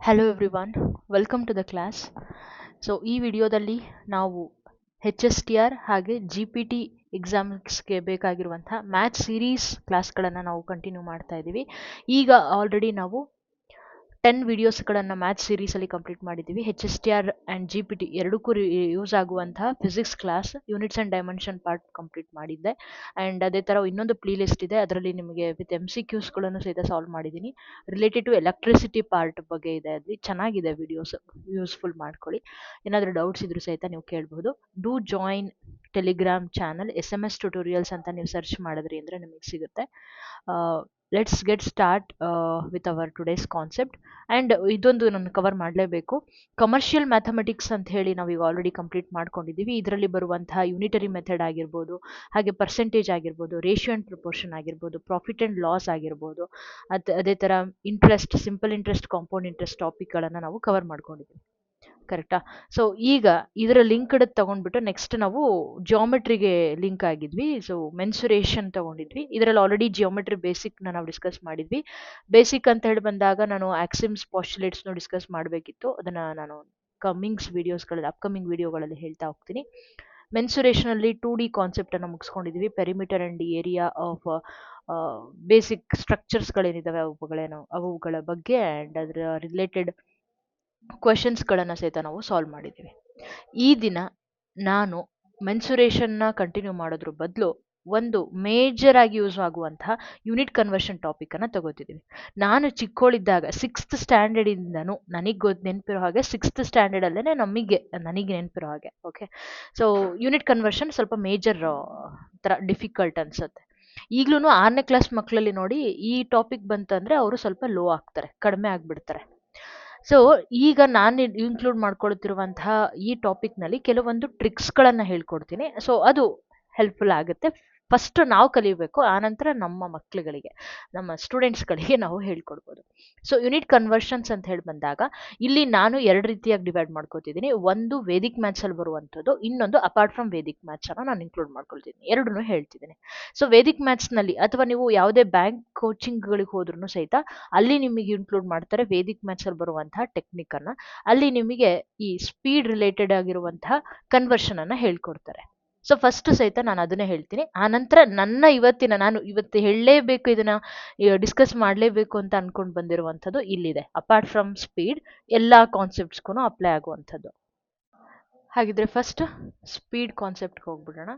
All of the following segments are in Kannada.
Hello everyone, welcome to the class. ಈ ವಿಡಿಯೋದಲ್ಲಿ ನಾವು HSTR ಹಾಗೆ GPT ಎಕ್ಸಾಮ್ಸ್ಗೆ ಬೇಕಾಗಿರುವಂತಹ ಮ್ಯಾಥ್ ಸೀರೀಸ್ ಕ್ಲಾಸ್ಗಳನ್ನು ನಾವು ಕಂಟಿನ್ಯೂ ಮಾಡ್ತಾ ಇದ್ದೀವಿ. ಈಗ ಆಲ್ರೆಡಿ ನಾವು 10 ವಿಡಿಯೋಸ್ಗಳನ್ನು ಮ್ಯಾಥ್ ಸೀರೀಸಲ್ಲಿ ಕಂಪ್ಲೀಟ್ ಮಾಡಿದ್ದೀವಿ. HSTR ಆ್ಯಂಡ್ GPT ಎರಡಕ್ಕೂ ಯೂಸ್ ಆಗುವಂತಹ physics class units and dimension part complete ಮಾಡಿದ್ದೆ. ಆ್ಯಂಡ್ ಅದೇ ಥರ ಇನ್ನೊಂದು ಪ್ಲೇ ಲಿಸ್ಟ್ ಇದೆ, ಅದರಲ್ಲಿ ನಿಮಗೆ ವಿತ್ MCQಸ್ಗಳನ್ನು ಸಹಿತ ಸಾಲ್ವ್ ಮಾಡಿದ್ದೀನಿ. ರಿಲೇಟೆಡ್ ಟು ಎಲೆಕ್ಟ್ರಿಸಿಟಿ ಪಾರ್ಟ್ ಬಗ್ಗೆ ಇದೆ, ಅಲ್ಲಿ ಚೆನ್ನಾಗಿದೆ ವಿಡಿಯೋಸ್, ಯೂಸ್ಫುಲ್ ಮಾಡ್ಕೊಳ್ಳಿ. ಏನಾದರೂ ಡೌಟ್ಸ್ ಇದ್ರೂ ಸಹಿತ ನೀವು ಕೇಳಬಹುದು. Do join Telegram channel SMS tutorials ಅಂತ ನೀವು ಸರ್ಚ್ ಮಾಡಿದ್ರಿ ಅಂದರೆ ನಿಮಗೆ ಸಿಗುತ್ತೆ. Let's get start with our today's concept. And ಇದೊಂದು ನಾನು ಕವರ್ ಮಾಡಲೇಬೇಕು. ಕಮರ್ಷಿಯಲ್ ಮ್ಯಾಥಮೆಟಿಕ್ಸ್ ಅಂತ ಹೇಳಿ ನಾವೀಗ ಆಲ್ರೆಡಿ ಕಂಪ್ಲೀಟ್ ಮಾಡ್ಕೊಂಡಿದ್ದೀವಿ. ಇದರಲ್ಲಿ ಬರುವಂತಹ ಯೂನಿಟರಿ ಮೆಥಡ್ ಆಗಿರ್ಬೋದು, ಹಾಗೆ ಪರ್ಸೆಂಟೇಜ್ ಆಗಿರ್ಬೋದು, ರೇಷಿಯೋ ಆ್ಯಂಡ್ ಪ್ರಪೋರ್ಷನ್ ಆಗಿರ್ಬೋದು, ಪ್ರಾಫಿಟ್ ಆ್ಯಂಡ್ ಲಾಸ್ ಆಗಿರ್ಬೋದು, ಅದೇ ಥರ interest, simple interest, compound interest ಟಾಪಿಕ್ಗಳನ್ನು ನಾವು ಕವರ್ ಮಾಡ್ಕೊಂಡಿದ್ದೀವಿ. ಕರೆಕ್ಟಾ? ಈಗ ಇದರ ಲಿಂಕ್ ತಗೊಂಡ್ಬಿಟ್ಟು ನೆಕ್ಸ್ಟ್ ನಾವು ಜಿಯೋಮೆಟ್ರಿಗೆ ಲಿಂಕ್ ಆಗಿದ್ವಿ. ಮೆನ್ಸುರೇಷನ್ ತಗೊಂಡಿದ್ವಿ. ಇದರಲ್ಲಿ ಆಲ್ರೆಡಿ ಜಿಯೋಮೆಟ್ರಿ ಬೇಸಿಕ್ನ ನಾವು ಡಿಸ್ಕಸ್ ಮಾಡಿದ್ವಿ. ಬೇಸಿಕ್ ಅಂತ ಹೇಳಿ ಬಂದಾಗ ನಾನು ಆಕ್ಸಿಮ್ಸ್ ಪಾಸ್ಟುಲೇಟ್ಸ್ನು ಡಿಸ್ಕಸ್ ಮಾಡಬೇಕಿತ್ತು. ಅದನ್ನು ನಾನು ಅಪ್ಕಮಿಂಗ್ ವಿಡಿಯೋಗಳಲ್ಲಿ ಹೇಳ್ತಾ ಹೋಗ್ತೀನಿ. ಮೆನ್ಸುರೇಷನಲ್ಲಿ 2D ಕಾನ್ಸೆಪ್ಟನ್ನು ಮುಗಿಸ್ಕೊಂಡಿದ್ವಿ. Perimeter and area of basic ಸ್ಟ್ರಕ್ಚರ್ಸ್ಗಳೇನಿದ್ದಾವೆ ಅವುಗಳ ಬಗ್ಗೆ ಆ್ಯಂಡ್ ಅದರ ರಿಲೇಟೆಡ್ ಕ್ವೆಶನ್ಸ್ಗಳನ್ನು ಸಹಿತ ನಾವು ಸಾಲ್ವ್ ಮಾಡಿದ್ದೀವಿ. ಈ ದಿನ ನಾನು ಮೆನ್ಸುರೇಷನ್ನ ಕಂಟಿನ್ಯೂ ಮಾಡೋದ್ರ ಬದಲು ಒಂದು ಮೇಜರ್ ಆಗಿ ಯೂಸ್ ಆಗುವಂತಹ ಯೂನಿಟ್ ಕನ್ವರ್ಷನ್ ಟಾಪಿಕನ್ನು ತಗೋತಿದ್ದೀವಿ. ನಾನು ಚಿಕ್ಕವಳಿದ್ದಾಗ 6th ಸ್ಟ್ಯಾಂಡರ್ಡಿಂದನೂ ನನಗೆ ನೆನಪಿರೋ ಹಾಗೆ 6th ಸ್ಟ್ಯಾಂಡರ್ಡಲ್ಲೇ ನನಗೆ ನೆನಪಿರೋ ಹಾಗೆ ಓಕೆ. ಯೂನಿಟ್ ಕನ್ವರ್ಷನ್ ಸ್ವಲ್ಪ ಮೇಜರ್ ಥರ ಡಿಫಿಕಲ್ಟ್ ಅನಿಸುತ್ತೆ. ಈಗಲೂ 6ನೇ ಕ್ಲಾಸ್ ಮಕ್ಕಳಲ್ಲಿ ನೋಡಿ ಈ ಟಾಪಿಕ್ ಬಂತಂದರೆ ಅವರು ಸ್ವಲ್ಪ ಲೋ ಆಗ್ತಾರೆ, ಕಡಿಮೆ ಆಗಿಬಿಡ್ತಾರೆ. ಈಗ ನಾನು ಇನ್ಕ್ಲೂಡ್ ಮಾಡ್ಕೊಳ್ತಿರುವಂತಹ ಈ ಟಾಪಿಕ್ನಲ್ಲಿ ಕೆಲವೊಂದು ಟ್ರಿಕ್ಸ್ಗಳನ್ನು ಹೇಳ್ಕೊಡ್ತೀನಿ. ಅದು ಹೆಲ್ಪ್ಫುಲ್ ಆಗುತ್ತೆ. ಫಸ್ಟ್ ನಾವು ಕಲಿಯಬೇಕು, ಆನಂತರ ನಮ್ಮ ಮಕ್ಕಳುಗಳಿಗೆ, ನಮ್ಮ ಸ್ಟೂಡೆಂಟ್ಸ್ಗಳಿಗೆ ನಾವು ಹೇಳ್ಕೊಡ್ಬೋದು. ಯೂನಿಟ್ ಕನ್ವರ್ಷನ್ಸ್ ಅಂತ ಹೇಳಿ ಬಂದಾಗ ಇಲ್ಲಿ ನಾನು 2 ರೀತಿಯಾಗಿ ಡಿವೈಡ್ ಮಾಡ್ಕೋತಿದ್ದೀನಿ. ಒಂದು ವೇದಿಕ್ ಮ್ಯಾಥ್ಸಲ್ಲಿ ಬರುವಂಥದ್ದು, ಇನ್ನೊಂದು ಅಪಾರ್ಟ್ ಫ್ರಮ್ ವೇದಿಕ್ ಮ್ಯಾಥ್ಸನ್ನು ನಾನು ಇನ್ಕ್ಲೂಡ್ ಮಾಡ್ಕೊಳ್ತೀನಿ. ಎರಡನ್ನೂ ಹೇಳ್ತಿದ್ದೀನಿ. ವೇದಿಕ್ ಮ್ಯಾಥ್ಸ್ನಲ್ಲಿ ಅಥವಾ ನೀವು ಯಾವುದೇ ಬ್ಯಾಂಕ್ ಕೋಚಿಂಗ್ಗಳಿಗೆ ಹೋದ್ರೂ ಸಹಿತ ಅಲ್ಲಿ ನಿಮಗೆ ಇನ್ಕ್ಲೂಡ್ ಮಾಡ್ತಾರೆ ವೇದಿಕ್ ಮ್ಯಾಥ್ಸಲ್ಲಿ ಬರುವಂತಹ ಟೆಕ್ನಿಕನ್ನು. ಅಲ್ಲಿ ನಿಮಗೆ ಈ ಸ್ಪೀಡ್ ರಿಲೇಟೆಡ್ ಆಗಿರುವಂತಹ ಕನ್ವರ್ಷನನ್ನು ಹೇಳ್ಕೊಡ್ತಾರೆ. ಫಸ್ಟ್ ಸಹಿತ ನಾನು ಅದನ್ನೇ ಹೇಳ್ತೀನಿ. ಆನಂತರ ನಾನು ಇವತ್ತು ಹೇಳಲೇಬೇಕು, ಇದನ್ನು ಡಿಸ್ಕಸ್ ಮಾಡಲೇಬೇಕು ಅಂತ ಅಂದ್ಕೊಂಡು ಬಂದಿರುವಂಥದ್ದು ಇಲ್ಲಿದೆ. ಅಪಾರ್ಟ್ ಫ್ರಮ್ ಸ್ಪೀಡ್ ಎಲ್ಲ ಕಾನ್ಸೆಪ್ಟ್ಸ್ಗೂ ಅಪ್ಲೈ ಆಗುವಂಥದ್ದು. ಹಾಗಿದ್ರೆ ಫಸ್ಟ್ ಸ್ಪೀಡ್ ಕಾನ್ಸೆಪ್ಟ್ಗೆ ಹೋಗ್ಬಿಡೋಣ.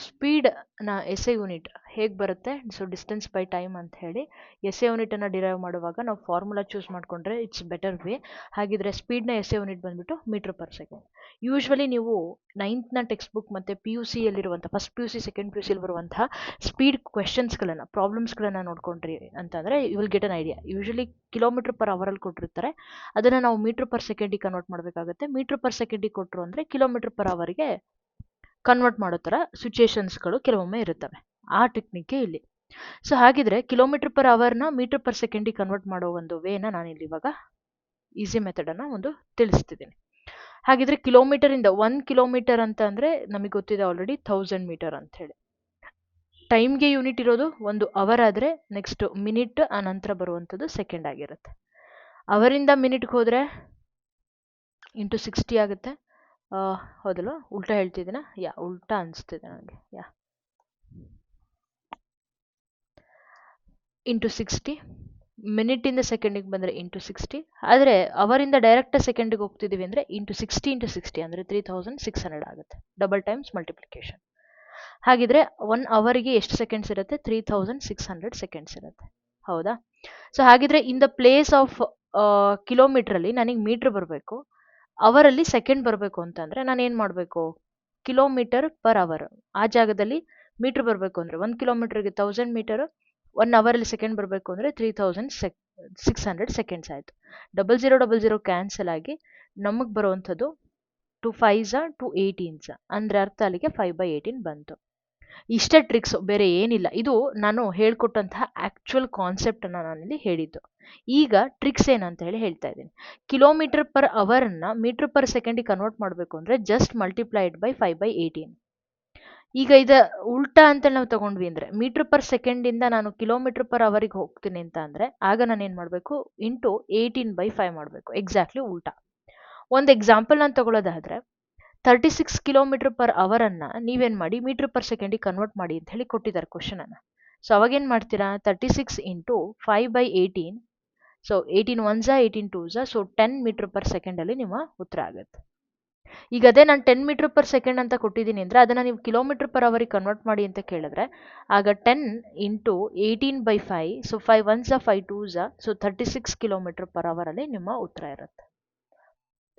ಸ್ಪೀಡ್ನ ಎಸ್ ಎ ಯೂನಿಟ್ ಹೇಗೆ ಬರುತ್ತೆ? ಡಿಸ್ಟೆನ್ಸ್ ಬೈ ಟೈಮ್ ಅಂತ ಹೇಳಿ ಎಸ್ ಎ ಯೂನಿಟನ್ನು ಡಿರೈವ್ ಮಾಡುವಾಗ ನಾವು ಫಾರ್ಮುಲಾ ಚೂಸ್ ಮಾಡಿಕೊಂಡ್ರೆ ಇಟ್ಸ್ ಬೆಟರ್ ವೇ. ಹಾಗಿದ್ರೆ ಸ್ಪೀಡ್ನ ಎಸ್ ಎ ಯೂನಿಟ್ ಬಂದುಬಿಟ್ಟು ಮೀಟರ್ ಪರ್ ಸೆಕೆಂಡ್. ಯೂಶ್ವಲಿ ನೀವು 9th ಟೆಕ್ಸ್ಟ್ ಬುಕ್ ಮತ್ತು PUCಯಲ್ಲಿರುವಂಥ ಫಸ್ಟ್ PUC ಸೆಕೆಂಡ್ PUCಯಲ್ಲಿ ಬರುವಂತಹ ಸ್ಪೀಡ್ ಕ್ವೆಶನ್ಸ್ಗಳನ್ನು, ಪ್ರಾಬ್ಲಮ್ಸ್ಗಳನ್ನು ನೋಡ್ಕೊಂಡ್ರಿ ಅಂತಂದರೆ you will get an idea. Usually kilometre per ಅವರಲ್ಲಿ ಕೊಟ್ಟಿರ್ತಾರೆ, ಅದನ್ನು ನಾವು ಮೀಟರ್ ಪರ್ ಸೆಕೆಂಡಿಗೆ ಕನ್ವರ್ಟ್ ಮಾಡಬೇಕಾಗುತ್ತೆ. ಮೀಟರ್ ಪರ್ ಸೆಕೆಂಡಿಗೆ ಕೊಟ್ಟರು ಅಂದರೆ ಕಿಲೋಮೀಟರ್ ಪರ್ ಅವರಿಗೆ ಕನ್ವರ್ಟ್ ಮಾಡೋ ಥರ ಸಿಚುಯೇಷನ್ಸ್ಗಳು ಕೆಲವೊಮ್ಮೆ ಇರುತ್ತವೆ. ಆ ಟೆಕ್ನಿಕ್ಕೆ ಇಲ್ಲಿ. ಹಾಗಿದ್ರೆ ಕಿಲೋಮೀಟರ್ ಪರ್ ಅವರ್ನ ಮೀಟರ್ ಪರ್ ಸೆಕೆಂಡಿಗೆ ಕನ್ವರ್ಟ್ ಮಾಡೋ ಒಂದು ವೇನ ನಾನಿಲ್ಲಿ ಇವಾಗ ಈಸಿ ಮೆಥಡನ್ನು ಒಂದು ತಿಳಿಸ್ತಿದ್ದೀನಿ. ಹಾಗಿದ್ರೆ ಕಿಲೋಮೀಟರಿಂದ 1 ಕಿಲೋಮೀಟರ್ ಅಂತ ಅಂದರೆ ನಮಗೆ ಗೊತ್ತಿದೆ ಆಲ್ರೆಡಿ 1000 ಮೀಟರ್ ಅಂತ ಹೇಳಿ. ಟೈಮ್ಗೆ ಯೂನಿಟ್ ಇರೋದು 1 ಅವರ್ ಆದರೆ ನೆಕ್ಸ್ಟ್ ಮಿನಿಟ್, ಆ ನಂತರ ಬರುವಂಥದ್ದು ಸೆಕೆಂಡ್ ಆಗಿರುತ್ತೆ. ಅವರಿಂದ ಮಿನಿಟ್ಗೆ ಹೋದರೆ ಇಂಟು 60 ಆಗುತ್ತೆ. ಹೌದಲ್ವ? ಉಲ್ಟಾ ಹೇಳ್ತಿದ್ದೀನ? ಉಲ್ಟಾ ಅನಿಸ್ತಿದೆ ನನಗೆ. ಇಂಟು 60. ಮಿನಿಟಿಂದ ಸೆಕೆಂಡಿಗೆ ಬಂದರೆ ಇಂಟು 60. ಆದರೆ ಅವರಿಂದ ಡೈರೆಕ್ಟ್ ಸೆಕೆಂಡಿಗೆ ಹೋಗ್ತಿದ್ದೀವಿ ಅಂದರೆ ಇಂಟು 60 ಇಂಟು 60 ಅಂದರೆ 3600 ಆಗುತ್ತೆ. Double times multiplication. ಹಾಗಿದ್ರೆ 1 ಅವರಿಗೆ ಎಷ್ಟು ಸೆಕೆಂಡ್ಸ್ ಇರುತ್ತೆ? 3600 ಸೆಕೆಂಡ್ಸ್ ಇರುತ್ತೆ. ಹೌದಾ? ಹಾಗಿದ್ರೆ ಇನ್ ದ ಪ್ಲೇಸ್ ಆಫ್ ಕಿಲೋಮೀಟ್ರಲ್ಲಿ ನನಗೆ ಮೀಟ್ರ್ ಬರಬೇಕು, ಅವರಲ್ಲಿ ಸೆಕೆಂಡ್ ಬರಬೇಕು ಅಂತಂದರೆ ನಾನು ಏನು ಮಾಡಬೇಕು? ಕಿಲೋಮೀಟರ್ ಪರ್ ಅವರ್ ಆ ಜಾಗದಲ್ಲಿ ಮೀಟ್ರ್ ಬರಬೇಕು ಅಂದರೆ 1 ಕಿಲೋಮೀಟರ್ಗೆ 1000 ಮೀಟರು, 1 ಅವರಲ್ಲಿ ಸೆಕೆಂಡ್ ಬರಬೇಕು ಅಂದರೆ 3600 ಸೆಕೆಂಡ್ಸ್ ಆಯಿತು. 0000 ಕ್ಯಾನ್ಸಲ್ ಆಗಿ ನಮಗೆ ಬರುವಂಥದ್ದು 2 5s 2 18s ಅಂದರೆ ಅರ್ಥ ಅಲ್ಲಿಗೆ 5/18 ಬಂತು. ಇಷ್ಟೇ ಟ್ರಿಕ್ಸ್, ಬೇರೆ ಏನಿಲ್ಲ. ಇದು ನಾನು ಹೇಳ್ಕೊಟ್ಟಂತಹ ಆ್ಯಕ್ಚುಯಲ್ ಕಾನ್ಸೆಪ್ಟನ್ನು ನಾನಿಲ್ಲಿ ಹೇಳಿದ್ದು. ಈಗ ಟ್ರಿಕ್ಸ್ ಏನಂತ ಹೇಳಿ ಹೇಳ್ತಾ ಇದ್ದೀನಿ. ಕಿಲೋಮೀಟರ್ ಪರ್ ಅವರನ್ನು ಮೀಟರ್ ಪರ್ ಸೆಕೆಂಡಿಗೆ ಕನ್ವರ್ಟ್ ಮಾಡಬೇಕು ಅಂದರೆ ಜಸ್ಟ್ ಮಲ್ಟಿಪ್ಲೈಡ್ ಬೈ 5/18. ಈಗ ಉಲ್ಟಾ ಅಂತೇಳಿ ನಾವು ತಗೊಂಡ್ವಿ ಅಂದ್ರೆ ಮೀಟರ್ ಪರ್ ಸೆಕೆಂಡಿಂದ ನಾನು ಕಿಲೋಮೀಟರ್ ಪರ್ ಅವರಿಗೆ ಹೋಗ್ತೀನಿ ಅಂತ ಅಂದ್ರೆ ಆಗ ನಾನು ಏನು ಮಾಡಬೇಕು ಇಂಟು 18/5 ಮಾಡಬೇಕು. ಎಕ್ಸಾಕ್ಟ್ಲಿ ಉಲ್ಟಾ. ಒಂದು ಎಕ್ಸಾಂಪಲ್ ನಾನು ತಗೊಳ್ಳೋದಾದ್ರೆ 36 ಕಿಲೋಮೀಟರ್ ಪರ್ ಅವರ್ ಅನ್ನ ನೀವೇನ್ ಮಾಡಿ ಮೀಟರ್ ಪರ್ ಸೆಕೆಂಡಿಗೆ ಕನ್ವರ್ಟ್ ಮಾಡಿ ಅಂತ ಹೇಳಿ ಕೊಟ್ಟಿದ್ದಾರೆ ಕ್ವಶನ್ ಅನ್ನ. ಸೊ ಅವಾಗೇನ್ ಮಾಡ್ತೀರಾ 36 into 5/18. So 18 1 18 2 so 10 metre per second ಅಲ್ಲಿ ನಿಮ್ಮ ಉತ್ತರ ಆಗುತ್ತೆ. ಈಗ ಅದೇ ನಾನು 10 ಮೀಟರ್ ಪರ್ ಸೆಕೆಂಡ್ ಅಂತ ಕೊಟ್ಟಿದ್ದೀನಿ ಅಂದ್ರೆ ಅದನ್ನ ನೀವು ಕಿಲೋಮೀಟರ್ ಪರ್ ಅವರಿಗೆ ಕನ್ವರ್ಟ್ ಮಾಡಿ ಅಂತ ಕೇಳಿದ್ರೆ ಆಗ 10 into 18/5 so 5 1 5 2 so 36 kilometre per hour ಅಲ್ಲಿ ನಿಮ್ಮ ಉತ್ತರ ಇರುತ್ತೆ.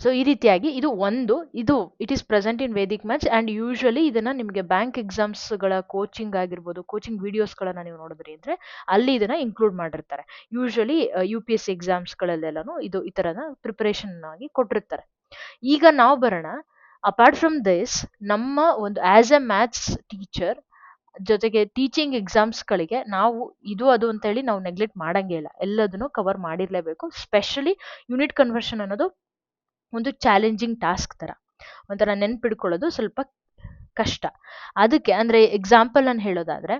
ಸೊ ಈ ರೀತಿಯಾಗಿ ಇದು it is present in Vedic maths and usually ಇದನ್ನ ನಿಮಗೆ ಬ್ಯಾಂಕ್ ಎಕ್ಸಾಮ್ಸ್ಗಳ ಕೋಚಿಂಗ್ ಆಗಿರ್ಬೋದು, ಕೋಚಿಂಗ್ ವಿಡಿಯೋಸ್ಗಳನ್ನ ನೀವು ನೋಡಿದ್ರಿ ಅಂದ್ರೆ ಅಲ್ಲಿ ಇದನ್ನ ಇನ್ಕ್ಲೂಡ್ ಮಾಡಿರ್ತಾರೆ. ಯೂಶುವಲಿ UPSC ಎಕ್ಸಾಮ್ಸ್ಗಳಲ್ಲೆಲ್ಲನೂ ಈ ಥರದ ಪ್ರಿಪರೇಷನ್ ಆಗಿ ಕೊಟ್ಟಿರ್ತಾರೆ. ಈಗ ನಾವು ಬರೋಣ, ಅಪಾರ್ಟ್ ಫ್ರಮ್ ದಿಸ್ ನಮ್ಮ ಒಂದು ಆಸ್ ಎ ಮ್ಯಾಥ್ಸ್ ಟೀಚರ್ ಜೊತೆಗೆ ಟೀಚಿಂಗ್ ಎಕ್ಸಾಮ್ಸ್ಗಳಿಗೆ ನಾವು ಅದು ಅಂತೇಳಿ ನಾವು ನೆಗ್ಲೆಕ್ಟ್ ಮಾಡಂಗೇ ಇಲ್ಲ, ಎಲ್ಲದನ್ನು ಕವರ್ ಮಾಡಿರಲೇಬೇಕು. ಸ್ಪೆಷಲಿ ಯೂನಿಟ್ ಕನ್ವರ್ಷನ್ ಅನ್ನೋದು ಒಂದು ಚಾಲೆಂಜಿಂಗ್ ಟಾಸ್ಕ್ ಥರ, ಒಂಥರ ನೆನ್ಪಿಡ್ಕೊಳ್ಳೋದು ಸ್ವಲ್ಪ ಕಷ್ಟ. ಅದಕ್ಕೆ ಅಂದರೆ ಎಕ್ಸಾಂಪಲ್ ನಾನು ಹೇಳೋದಾದರೆ,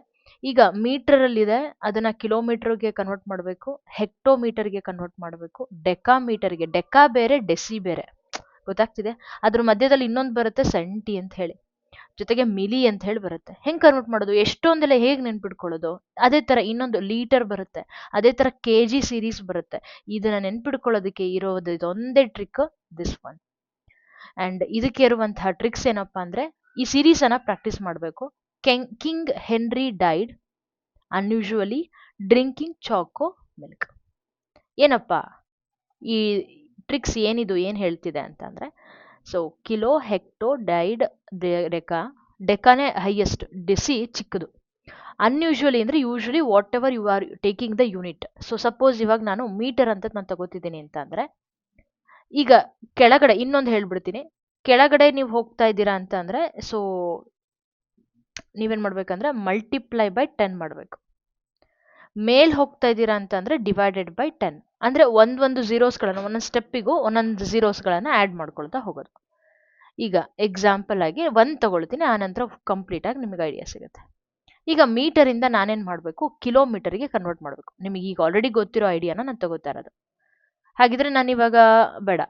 ಈಗ ಮೀಟರಲ್ಲಿದೆ ಅದನ್ನು ಕಿಲೋಮೀಟರ್ಗೆ ಕನ್ವರ್ಟ್ ಮಾಡಬೇಕು, ಹೆಕ್ಟೋಮೀಟರ್ಗೆ ಕನ್ವರ್ಟ್ ಮಾಡಬೇಕು, ಡೆಕಾಮೀಟರ್ಗೆ, ಡೆಕಾ ಬೇರೆ ಡೆಸಿ ಬೇರೆ, ಗೊತ್ತಾಗ್ತಿದೆ. ಅದ್ರ ಮಧ್ಯದಲ್ಲಿ ಇನ್ನೊಂದು ಬರುತ್ತೆ ಸೆಂಟಿ ಅಂತ ಹೇಳಿ, ಜೊತೆಗೆ ಮಿಲಿ ಅಂತ ಹೇಳಿ ಬರುತ್ತೆ. ಹೆಂಗೆ ಕನ್ವರ್ಟ್ ಮಾಡೋದು, ಎಷ್ಟೊಂದೆಲ್ಲ ಹೇಗೆ ನೆನ್ಪಿಡ್ಕೊಳ್ಳೋದು? ಅದೇ ಥರ ಇನ್ನೊಂದು ಲೀಟರ್ ಬರುತ್ತೆ, ಅದೇ ಥರ KG ಸೀರೀಸ್ ಬರುತ್ತೆ. ಇದನ್ನ ನೆನ್ಪಿಡ್ಕೊಳ್ಳೋದಕ್ಕೆ ಇರೋದು ಇದೊಂದೇ ಟ್ರಿಕ್, ದಿಸ್ ಒನ್. ಆ್ಯಂಡ್ ಇದಕ್ಕೆ ಇರುವಂತಹ ಟ್ರಿಕ್ಸ್ ಏನಪ್ಪಾ ಅಂದರೆ, ಈ ಸೀರೀಸನ್ನು ಪ್ರಾಕ್ಟೀಸ್ ಮಾಡಬೇಕು. King Henry died unusually drinking choco milk. ಏನಪ್ಪ ಈ ಟ್ರಿಕ್ಸ್ ಏನು ಹೇಳ್ತಿದೆ ಅಂತಂದರೆ, ಸೊ ಕಿಲೋ, ಹೆಕ್ಟೋ, ಡೈಡ್, ಡೆಕಾನೇ ಹೈಯೆಸ್ಟ್, ಡೆಸಿ ಚಿಕ್ಕದು, ಅನ್ಯೂಶುವಲಿ ಅಂದರೆ usually whatever you are taking the unit. So suppose ಇವಾಗ ನಾನು ಮೀಟರ್ ಅಂತ ನಾನು ತಗೋತಿದ್ದೀನಿ ಅಂತ ಅಂದರೆ, ಈಗ ಕೆಳಗಡೆ ಇನ್ನೊಂದು ಹೇಳ್ಬಿಡ್ತೀನಿ, ಕೆಳಗಡೆ ನೀವು ಹೋಗ್ತಾ ಇದ್ದೀರಾ ಅಂತ ಅಂದರೆ ಸೊ ನೀವೇನು ಮಾಡ್ಬೇಕಂದ್ರೆ ಮಲ್ಟಿಪ್ಲೈ ಬೈ 10 ಮಾಡಬೇಕು. ಮೇಲ್ ಹೋಗ್ತಾ ಇದ್ದೀರಾ ಅಂತಂದರೆ ಡಿವೈಡೆಡ್ ಬೈ 10, ಅಂದರೆ ಒಂದೊಂದು ಝೀರೋಸ್ಗಳನ್ನು ಒಂದೊಂದು ಸ್ಟೆಪ್ಪಿಗೂ ಒಂದೊಂದು ಝೀರೋಸ್ಗಳನ್ನು ಆ್ಯಡ್ ಮಾಡ್ಕೊಳ್ತಾ ಹೋಗೋದು. ಈಗ ಎಕ್ಸಾಂಪಲ್ ಆಗಿ 1 ತಗೊಳ್ತೀನಿ, ಆನಂತರ ಕಂಪ್ಲೀಟಾಗಿ ನಿಮಗೆ ಐಡಿಯಾ ಸಿಗುತ್ತೆ. ಈಗ ಮೀಟರಿಂದ ನಾನೇನು ಮಾಡಬೇಕು, ಕಿಲೋಮೀಟರ್ಗೆ ಕನ್ವರ್ಟ್ ಮಾಡಬೇಕು. ನಿಮಗೆ ಈಗ ಆಲ್ರೆಡಿ ಗೊತ್ತಿರೋ ಐಡಿಯಾನ ನಾನು ತಗೋತಾ ಇರೋದು. ಹಾಗಿದ್ರೆ ನಾನು ಇವಾಗ ಬೇಡ,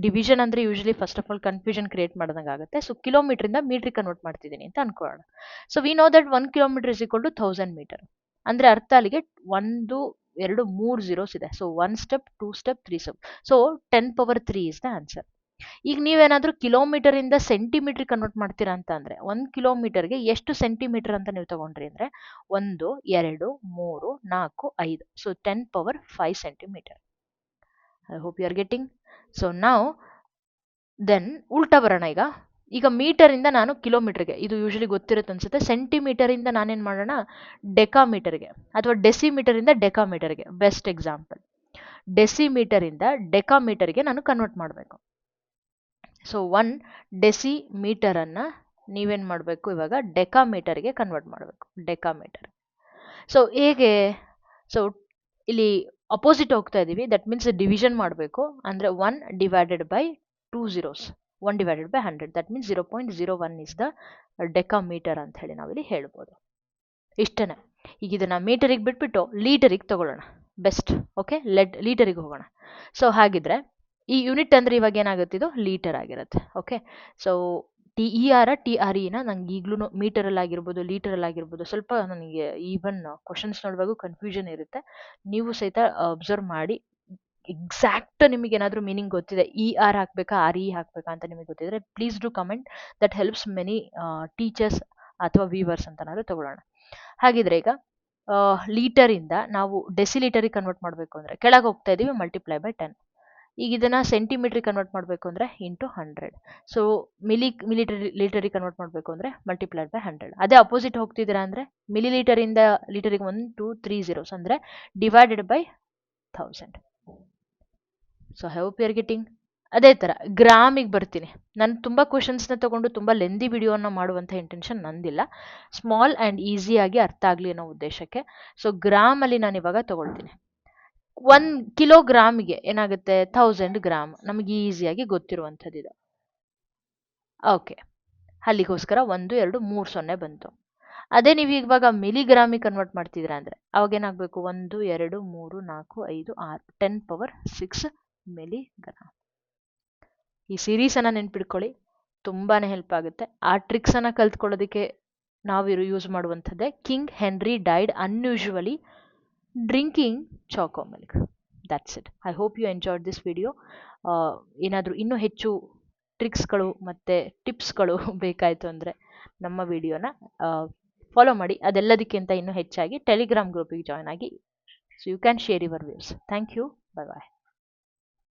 ಡಿವಿಷನ್ ಅಂದರೆ usually first of all confusion create ಮಾಡ್ದಂಗೆ ಆಗುತ್ತೆ. ಸೊ ಕಿಲೋಮೀಟ್ರಿಂದ ಮೀಟ್ರಿಗೆ ಕನ್ವರ್ಟ್ ಮಾಡ್ತಿದ್ದೀನಿ ಅಂತ ಅನ್ಕೊಳ್ಳೋಣ. So we know that 1 kilometre is equal to 1000 metre. ಅಂದರೆ ಅರ್ಥ ಅಲ್ಲಿಗೆ 1 2 3 ಝೀರೋಸ್ ಇದೆ. So 1 step 2 step 3 step, so 10⁻³ is the answer. ಈಗ ನೀವೇನಾದರೂ ಕಿಲೋಮೀಟರಿಂದ ಸೆಂಟಿಮೀಟ್ರಿಗೆ ಕನ್ವರ್ಟ್ ಮಾಡ್ತೀರಾ ಅಂತ ಅಂದರೆ 1 ಕಿಲೋಮೀಟರ್ಗೆ ಎಷ್ಟು ಸೆಂಟಿಮೀಟರ್ ಅಂತ ನೀವು ತಗೊಂಡ್ರಿ ಅಂದರೆ 1 2 3 4 5, so 10⁻5 centimetre. I hope you are getting. So ನಾವು ದೆನ್ ಉಲ್ಟಾ ಬರೋಣ. ಈಗ ಮೀಟರಿಂದ ನಾನು ಕಿಲೋಮೀಟರ್ಗೆ, ಇದು ಯೂಶಲಿ ಗೊತ್ತಿರುತ್ತೆ ಅನ್ಸುತ್ತೆ. ಸೆಂಟಿಮೀಟರಿಂದ ನಾನೇನು ಮಾಡೋಣ, ಡೆಕಾಮೀಟರ್ಗೆ ಅಥವಾ ಡೆಸಿಮೀಟರಿಂದ ಡೆಕಾಮೀಟರ್ಗೆ. ಬೆಸ್ಟ್ ಎಕ್ಸಾಂಪಲ್, ಡೆಸಿಮೀಟರಿಂದ ಡೆಕಾಮೀಟರ್ಗೆ ನಾನು ಕನ್ವರ್ಟ್ ಮಾಡಬೇಕು. ಸೊ 1 ಡೆಸಿಮೀಟರನ್ನು ನೀವೇನು ಮಾಡಬೇಕು, ಇವಾಗ ಡೆಕಾಮೀಟರ್ಗೆ ಕನ್ವರ್ಟ್ ಮಾಡಬೇಕು, ಡೆಕಾಮೀಟರ್. ಸೊ ಹೇಗೆ, ಸೊ ಇಲ್ಲಿ ಅಪೋಸಿಟ್ ಹೋಗ್ತಾ ಇದ್ದೀವಿ, ದಟ್ ಮೀನ್ಸ್ ಡಿವಿಷನ್ ಮಾಡಬೇಕು. ಅಂದರೆ 1 divided by 2 zeros, 1 divided by 100, that means 0.01 is the decametre ಅಂತ ಹೇಳಿ ನಾವಿಲ್ಲಿ ಹೇಳ್ಬೋದು. ಇಷ್ಟೇ. ಈಗ ಇದನ್ನು ಮೀಟರಿಗೆ ಬಿಟ್ಬಿಟ್ಟು ಲೀಟರಿಗೆ ತಗೊಳ್ಳೋಣ, ಬೆಸ್ಟ್. ಓಕೆ, ಲೀಟರಿಗೆ ಹೋಗೋಣ. ಸೊ ಹಾಗಿದ್ರೆ ಈ ಯೂನಿಟ್ ಅಂದರೆ ಇವಾಗ ಏನಾಗುತ್ತೆ, ಇದು ಲೀಟರ್ ಆಗಿರುತ್ತೆ. ಓಕೆ, ಸೊ TER ನಂಗೆ ಈಗಲೂ ಮೀಟರಲ್ಲಾಗಿರ್ಬೋದು ಲೀಟರಲ್ಲಾಗಿರ್ಬೋದು ಸ್ವಲ್ಪ ನನಗೆ ಈವನ್ ಕ್ವಶನ್ಸ್ ನೋಡುವಾಗ ಕನ್ಫ್ಯೂಷನ್ ಇರುತ್ತೆ. ನೀವು ಸಹಿತ ಅಬ್ಸರ್ವ್ ಮಾಡಿ, ಎಕ್ಸಾಕ್ಟ್ ನಿಮಗೆ ಏನಾದರೂ ಮೀನಿಂಗ್ ಗೊತ್ತಿದೆ, ER ಹಾಕಬೇಕಾ RE ಹಾಕಬೇಕಾ ಅಂತ ನಿಮಗೆ ಗೊತ್ತಿದ್ರೆ please do comment, that helps many teachers ಅಥವಾ ವ್ಯೂವರ್ಸ್ ಅಂತನಾದ್ರೂ ತಗೊಳ್ಳೋಣ. ಹಾಗಿದ್ರೆ ಈಗ ಲೀಟರಿಂದ ನಾವು ಡೆಸಿಲೀಟರಿಗೆ ಕನ್ವರ್ಟ್ ಮಾಡಬೇಕು ಅಂದರೆ ಕೆಳಗೆ ಹೋಗ್ತಾ ಇದ್ದೀವಿ, ಮಲ್ಟಿಪ್ಲೈ ಬೈ 10. ಈಗ ಇದನ್ನು ಸೆಂಟಿಮೀಟ್ರಿಗೆ ಕನ್ವರ್ಟ್ ಮಾಡಬೇಕು ಅಂದರೆ ಇಂಟು 100. ಸೊ ಲೀಟರಿಗೆ ಕನ್ವರ್ಟ್ ಮಾಡಬೇಕು ಅಂದರೆ ಮಲ್ಟಿಪ್ಲೈಡ್ ಬೈ 100. ಅದೇ ಅಪೋಸಿಟ್ ಹೋಗ್ತಿದ್ದೀರಾ ಅಂದರೆ ಮಿಲಿಲೀಟರಿಂದ ಲೀಟರಿಗೆ 1 2 3 ಝೀರೋಸ್ ಅಂದರೆ divided by 1000. So I hope you are getting. ಅದೇ ಥರ ಗ್ರಾಮಿಗೆ ಬರ್ತೀನಿ. ನಾನು ತುಂಬ ಕ್ವಶನ್ಸ್ನ ತೊಗೊಂಡು ತುಂಬ ಲೆಂದಿ ವಿಡಿಯೋನ ಮಾಡುವಂಥ ಇಂಟೆನ್ಷನ್ ನಂದಿಲ್ಲ, ಸ್ಮಾಲ್ ಆ್ಯಂಡ್ ಈಸಿಯಾಗಿ ಅರ್ಥ ಆಗಲಿ ಅನ್ನೋ ಉದ್ದೇಶಕ್ಕೆ. ಸೊ ಗ್ರಾಮಲ್ಲಿ ನಾನು ಇವಾಗ ತೊಗೊಳ್ತೀನಿ. 1 ಕಿಲೋಗ್ರಾಮಿಗೆ ಏನಾಗುತ್ತೆ, 1000 ಗ್ರಾಮ್, ನಮಗೆ ಈಸಿಯಾಗಿ ಗೊತ್ತಿರುವಂಥದ್ದು ಇದು. ಓಕೆ, ಅಲ್ಲಿಗೋಸ್ಕರ 1 2 3 0 ಬಂತು. ಅದೇ ನೀವು ಇವಾಗ ಮಿಲಿಗ್ರಾಮಿಗೆ ಕನ್ವರ್ಟ್ ಮಾಡ್ತಿದ್ದೀರಾ ಅಂದರೆ ಅವಾಗೇನಾಗಬೇಕು 1 2 3 4 5 6 10 ಪವರ್ 6 ಮಿಲಿಗ್ರಾಮ್. ಈ ಸೀರೀಸನ್ನು ನೆನ್ಪಿಟ್ಕೊಳ್ಳಿ, ತುಂಬಾ ಹೆಲ್ಪ್ ಆಗುತ್ತೆ. ಆ ಟ್ರಿಕ್ಸನ್ನು ಕಲ್ತ್ಕೊಳ್ಳೋದಕ್ಕೆ ನಾವು ಯೂಸ್ ಮಾಡುವಂಥದ್ದೇ king Henry died unusually drinking choco milk. That's it. I hope you enjoyed this video. ಏನಾದರೂ ಇನ್ನೂ ಹೆಚ್ಚು ಟ್ರಿಕ್ಸ್ಗಳು ಮತ್ತು ಟಿಪ್ಸ್ಗಳು ಬೇಕಾಯಿತು ಅಂದರೆ ನಮ್ಮ ವಿಡಿಯೋನ ಫಾಲೋ ಮಾಡಿ. ಅದೆಲ್ಲದಕ್ಕಿಂತ ಇನ್ನೂ ಹೆಚ್ಚಾಗಿ ಟೆಲಿಗ್ರಾಮ್ ಗ್ರೂಪಿಗೆ ಜಾಯ್ನ್ ಆಗಿ. So you can share your views. Thank you. Bye bye.